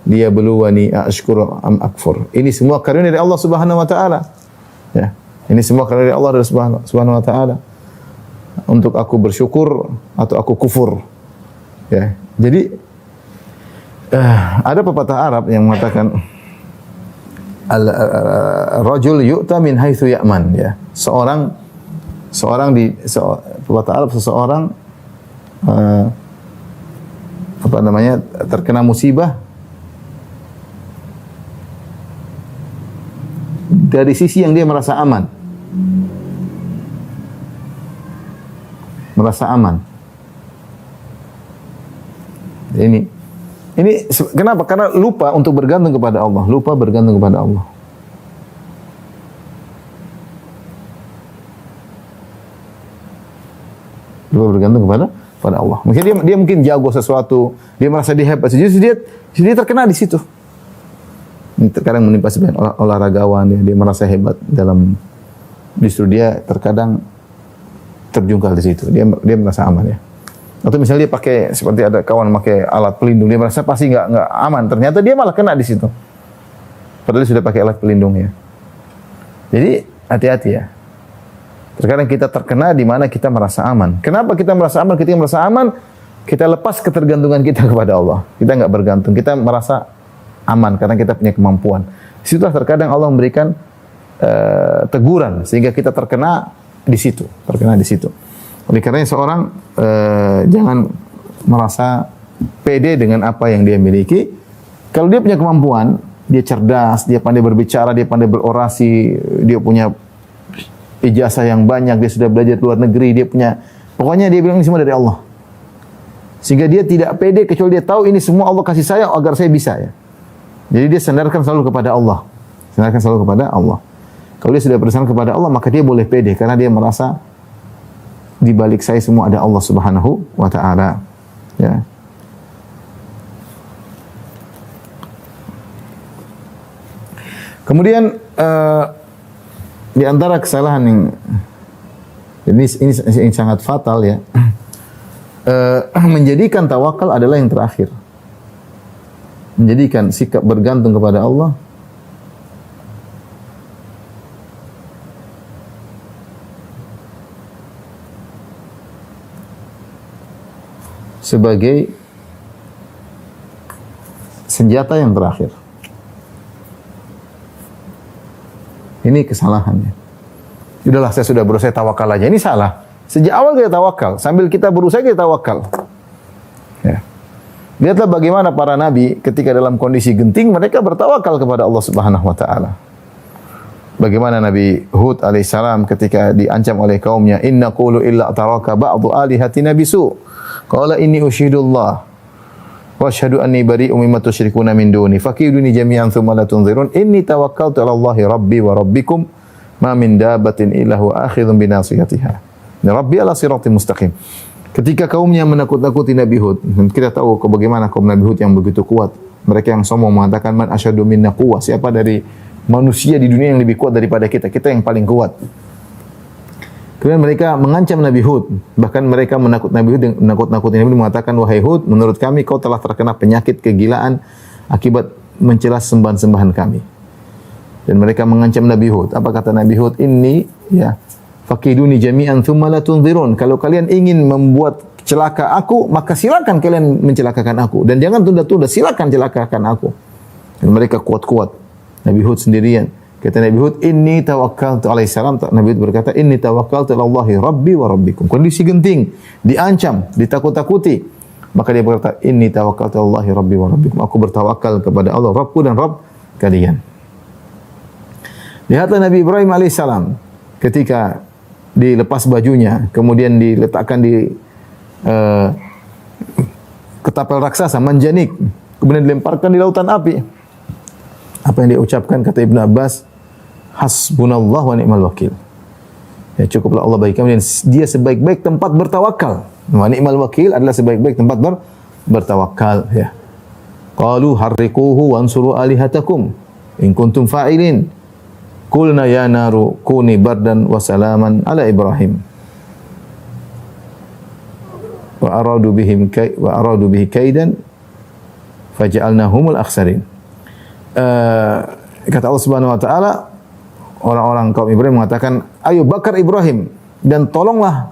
liyabluwani ashkuru am akfur." Ini semua karunia dari Allah Subhanahu wa taala. Ya. Ini semua karunia dari Allah Subhanahu wa taala. Untuk aku bersyukur atau aku kufur. Ya. Jadi ada pepatah Arab yang mengatakan rajul yu'ta min haitsu ya'man ya. Pepatah Arab seseorang terkena musibah dari sisi yang dia merasa aman. Merasa aman. Ini kenapa? Karena lupa untuk bergantung kepada Allah. Lupa bergantung kepada Allah. Lupa bergantung kepada Allah. Mungkin dia mungkin jago sesuatu, dia merasa dia hebat. Jadi dia terkena di situ. Ini terkadang menimpa sebagian olahragawan, dia merasa hebat dalam, justru dia terkadang terjungkal di situ. Dia merasa aman ya. Atau misalnya dia pakai, seperti ada kawan pakai alat pelindung, dia merasa pasti nggak aman. Ternyata dia malah kena di situ. Padahal dia sudah pakai alat pelindung ya. Jadi hati-hati ya. Terkadang kita terkena di mana kita merasa aman. Kenapa kita merasa aman? Ketika merasa aman, kita lepas ketergantungan kita kepada Allah. Kita nggak bergantung. Kita merasa aman karena kita punya kemampuan. Disitulah terkadang Allah memberikan teguran sehingga kita terkena di situ. Oleh karenanya seorang jangan merasa pede dengan apa yang dia miliki. Kalau dia punya kemampuan, dia cerdas, dia pandai berbicara, dia pandai berorasi, dia punya ijazah yang banyak, dia sudah belajar di luar negeri, pokoknya dia bilang ini semua dari Allah. Sehingga dia tidak pede kecuali dia tahu ini semua Allah kasih saya agar saya bisa ya. Jadi dia sandarkan selalu kepada Allah. Kalau dia sudah bersandar kepada Allah, maka dia boleh pede karena dia merasa Di balik saya semua ada Allah Subhanahu wa taala. Ya. Kemudian di antara kesalahan ini sangat fatal ya. Menjadikan tawakal adalah yang terakhir. Menjadikan sikap bergantung kepada Allah sebagai senjata yang terakhir. Ini kesalahannya. Udahlah, saya sudah berusaha tawakal aja. Ini salah. Sejak awal kita tawakal, sambil kita berusaha kita tawakal. Ya. Lihatlah bagaimana para nabi ketika dalam kondisi genting mereka bertawakal kepada Allah Subhanahu wa taala. Bagaimana Nabi Hud alaihissalam ketika diancam oleh kaumnya, "Inna qulu illa taraka ba'du alihatina bisu." Qala inni usyhidullah wa asyhadu anni bari'un mimma tusyrikuna min duni fakiduni jami'an thumma la tunzirun inni tawakkaltu 'ala Allahi rabbi wa rabbikum ma min dabbatin illa huwa akhidhun bi nasiyatiha. Ya Rabbi ala siratim mustaqim. Ketika kaumnya menakut-nakuti Nabi Hud, kita tahu bagaimana kaum Nabi Hud yang begitu kuat. Mereka yang sombong mengatakan man asyadu minna quwwah, siapa dari manusia di dunia yang lebih kuat daripada kita? Kita yang paling kuat. Kemudian mereka mengancam Nabi Hud, bahkan mereka menakut-nakuti Nabi Hud mengatakan, wahai Hud, menurut kami kau telah terkena penyakit kegilaan akibat mencela sembahan-sembahan kami. Dan mereka mengancam Nabi Hud. Apa kata Nabi Hud? Inni ya fakiduni jami'an thumma la tunzirun. Kalau kalian ingin membuat celaka aku, maka silakan kalian mencelakakan aku dan jangan tunda-tunda, silakan celakakan aku. Dan mereka kuat-kuat. Nabi Hud sendirian. Kata Nabi Hud, inni tawakkaltu alaihissalam. Nabi Hud berkata, inni tawakkaltu ala Allahi rabbi wa rabbikum. Kondisi genting, diancam, ditakut-takuti. Maka dia berkata, inni tawakkaltu ala Allahi rabbi wa rabbikum. Aku bertawakal kepada Allah, Rabbku dan Rabb kalian. Lihatlah Nabi Ibrahim alaihissalam ketika dilepas bajunya, kemudian diletakkan di ketapel raksasa, manjanik, kemudian dilemparkan di lautan api. Apa yang dia ucapkan, kata Ibn Abbas, hasbunallah wa ni'mal wakil. Ya, cukuplah Allah bagi kami dan dia sebaik-baik tempat bertawakal. Wa ni'mal wakil adalah sebaik-baik tempat bertawakal. Ya. Qalu harriquhu wansuru alihatakum in kuntum fa'ilin. Qulna ya naru kuni bardan wa salaman ala Ibrahim. Wa aradu bihi kaidan faja'alnahumul akhsarin. Kata Allah Subhanahu wa taala, orang-orang kaum Ibrahim mengatakan, ayo bakar Ibrahim dan tolonglah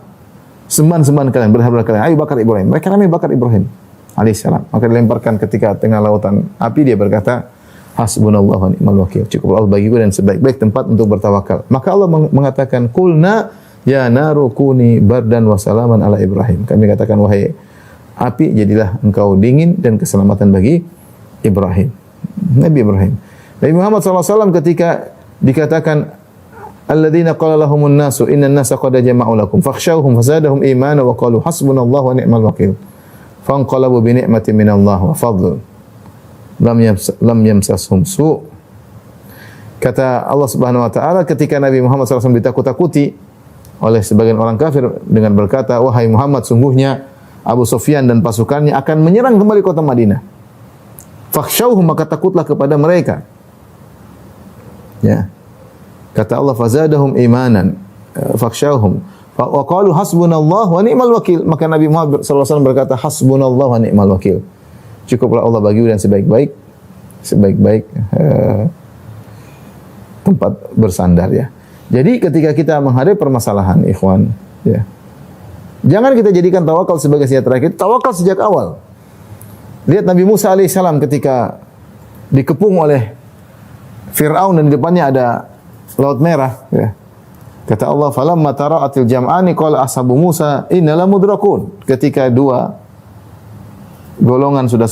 sembahan-sembahan kalian, berhala kalian. Ayo bakar Ibrahim. Mereka ramai bakar Ibrahim alaihissalam. Maka dilemparkan ketika tengah lautan api, dia berkata, hasbunallahu wa ni'mal wakil. Cukup Allah bagiku dan sebaik-baik tempat untuk bertawakal. Maka Allah mengatakan, qulna ya naru kuni bardan wa salaman ala Ibrahim. Kami katakan, wahai api, jadilah engkau dingin dan keselamatan bagi Ibrahim. Nabi Ibrahim. Nabi Muhammad SAW ketika dikatakan alladzina qala lahumun nasu innan nasa qad jama'u lakum fakhshawhum fazadahum imana wa qalu hasbunallahu wa ni'mal wakil fanqalabu bi ni'matin minallah wa fadl lam yamsashum su'. Kata Allah Subhanahu wa taala ketika Nabi Muhammad SAW ditakut-takuti oleh sebagian orang kafir dengan berkata, wahai Muhammad, sungguhnya Abu Sufyan dan pasukannya akan menyerang kembali kota Madinah. Fakhshawhum, maka takutlah kepada mereka. Ya. Kata Allah, fazadahum imanan. Fakhshawhum. Wa qalu hasbunallahu wa ni'mal wakil. Maka Nabi Muhammad SAW berkata, hasbunallahu wa ni'mal wakil. Cukuplah Allah bagi dan sebaik-baik tempat bersandar ya. Jadi ketika kita menghadapi permasalahan, ikhwan, ya. Jangan kita jadikan tawakal sebagai senjata terakhir. Tawakal sejak awal. Lihat Nabi Musa alaihissalam ketika dikepung oleh Fir'aun dan di depannya ada Laut Merah. Ya. Kata Allah, falamma tara'atil jam'ani qala ashabu Musa inna lamudrakun. Ketika dua rombongan sudah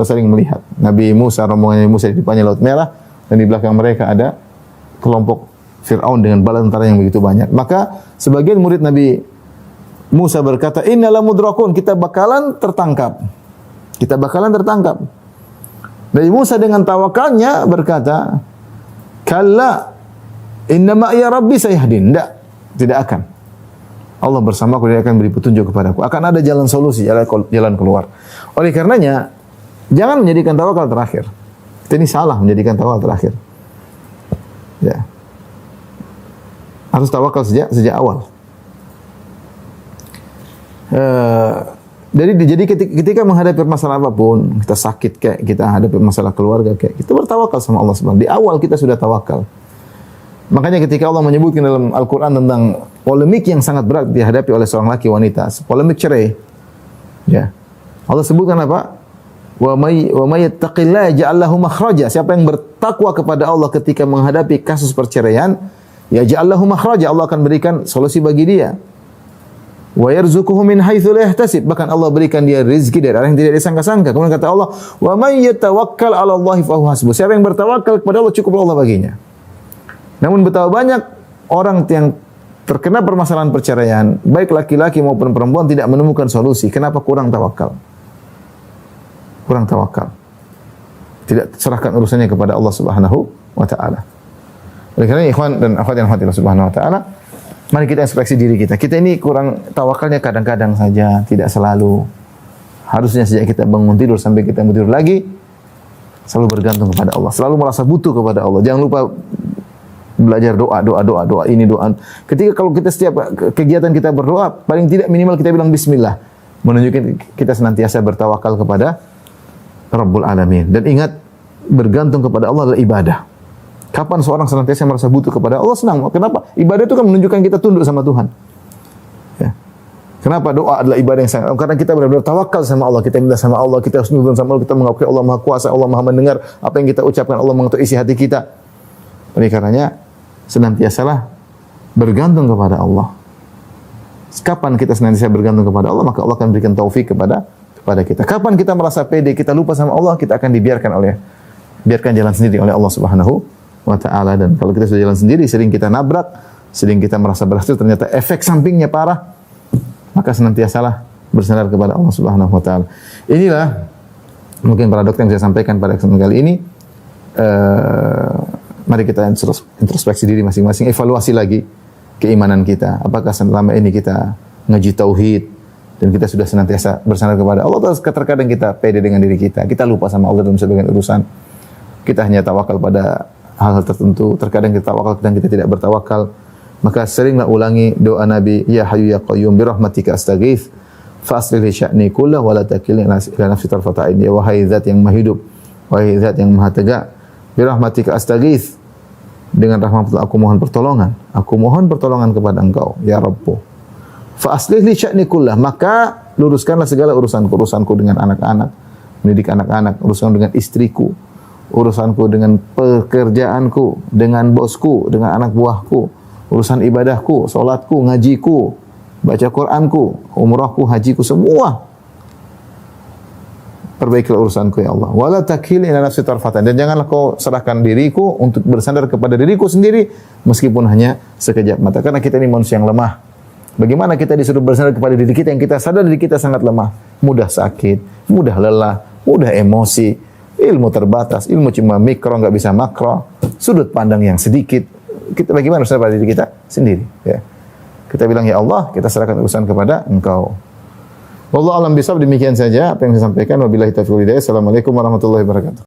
saling melihat. Nabi Musa, rombongan Nabi Musa di depannya Laut Merah dan di belakang mereka ada kelompok Fir'aun dengan bala tentara yang begitu banyak. Maka sebagian murid Nabi Musa berkata, inna lamudrakun, kita bakalan tertangkap. Nabi Musa dengan tawakalnya berkata, kalla inna ma'iya rabbi sayahdin. Tidak akan. Allah bersamaku, Dia akan beri petunjuk kepadaku. Akan ada jalan solusi, jalan keluar. Oleh karenanya, jangan menjadikan tawakal terakhir. Ini salah menjadikan tawakal terakhir. Ya. Harus tawakal sejak awal. Jadi ketika menghadapi masalah apapun, kita sakit kayak, kita hadapi masalah keluarga kayak, kita bertawakal sama Allah Subhanahu. Di awal kita sudah tawakal. Makanya ketika Allah menyebutkan dalam Al-Quran tentang polemik yang sangat berat dihadapi oleh seorang laki wanita, polemik cerai, ya, Allah sebutkan apa? Wa may yattaqillaha yaj'al lahu makhraja. Siapa yang bertakwa kepada Allah ketika menghadapi kasus perceraian, yaj'al lahu makhraja, Allah akan berikan solusi bagi dia. Wa yarzuquhu min haitsu la yahtasib, bahkan Allah berikan dia rezeki dari arah yang tidak disangka-sangka. Kemudian kata Allah, wa may yatawakkal 'ala Allah fa huwa hasbuh. Siapa yang bertawakal kepada Allah, cukup Allah baginya. Namun betapa banyak orang yang terkena permasalahan perceraian, baik laki-laki maupun perempuan, tidak menemukan solusi. Kenapa? Kurang tawakal. Kurang tawakal. Tidak serahkan urusannya kepada Allah Subhanahu wa taala. Oleh karena ikhwan dan akhwat yang Allah Subhanahu wa taala, mari kita inspeksi diri kita. Kita ini kurang tawakalnya kadang-kadang saja, tidak selalu. Harusnya sejak kita bangun tidur sampai kita tidur lagi, selalu bergantung kepada Allah, selalu merasa butuh kepada Allah. Jangan lupa belajar doa ini doa. Ketika kalau kita setiap kegiatan kita berdoa, paling tidak minimal kita bilang bismillah, menunjukkan kita senantiasa bertawakal kepada Rabbul Alamin. Dan ingat, bergantung kepada Allah adalah ibadah. Kapan seorang senantiasa merasa butuh kepada Allah, senang. Kenapa? Ibadah itu kan menunjukkan kita tunduk sama Tuhan. Ya. Kenapa doa adalah ibadah yang sangat? Karena kita benar-benar tawakal sama Allah, kita minta sama Allah, kita husnuzon sama Allah, kita mengakui Allah Maha Kuasa, Allah Maha mendengar apa yang kita ucapkan, Allah mengetahui isi hati kita. Oleh karenanya, senantiasalah bergantung kepada Allah. Kapan kita senantiasa bergantung kepada Allah, maka Allah akan berikan taufik kepada kita. Kapan kita merasa pede, kita lupa sama Allah, kita akan biarkan jalan sendiri oleh Allah Subhanahu wa taala. Dan kalau kita sudah jalan sendiri, sering kita nabrak, sering kita merasa berhasil, ternyata efek sampingnya parah, maka senantiasalah bersandar kepada Allah Subhanahu wa taala. Inilah mungkin paradoks yang saya sampaikan pada kesempatan kali ini. Mari kita introspeksi diri masing-masing, evaluasi lagi keimanan kita. Apakah selama ini kita ngaji tauhid dan kita sudah senantiasa bersandar kepada Allah, atau terkadang kita pede dengan diri kita, kita lupa sama Allah dalam sebagian urusan. Kita hanya tawakal pada hal-hal tertentu, terkadang kita tawakal dan kita tidak bertawakal. Maka seringlah ulangi doa Nabi, ya Hayyu ya Qayyum bi rahmatika astaghits fa aslih li sya'ni kullahu wa la takilni ila nafsi tarfata ain. Ya wahai zat yang maha hidup, wahai zat yang maha tegak, bi rahmatika astaghits, dengan rahmat aku mohon pertolongan. Aku mohon pertolongan kepada Engkau, ya Rabbu. Fa aslih li sya'ni kullahu, maka luruskanlah segala urusanku dengan anak-anak, mendidik anak-anak, urusan dengan istriku, urusanku dengan pekerjaanku, dengan bosku, dengan anak buahku, urusan ibadahku, salatku, ngajiku, baca Qur'anku, umrahku, hajiku, semua perbaikilah urusanku ya Allah. Wala takilni ila nafsi tarfatan, dan janganlah kau serahkan diriku untuk bersandar kepada diriku sendiri meskipun hanya sekejap mata, karena kita ini manusia yang lemah. Bagaimana kita disuruh bersandar kepada diri kita yang kita sadar diri kita sangat lemah, mudah sakit, mudah lelah, mudah emosi, ilmu terbatas, ilmu cuma mikro, enggak bisa makro, sudut pandang yang sedikit. Kita bagaimana bersandar pada diri kita sendiri, ya. Kita bilang ya Allah, kita serahkan urusan kepada Engkau. Wallahu a'lam bishawab, demikian saja apa yang saya sampaikan. Wabillahi taufiq wal hidayah. Assalamualaikum warahmatullahi wabarakatuh.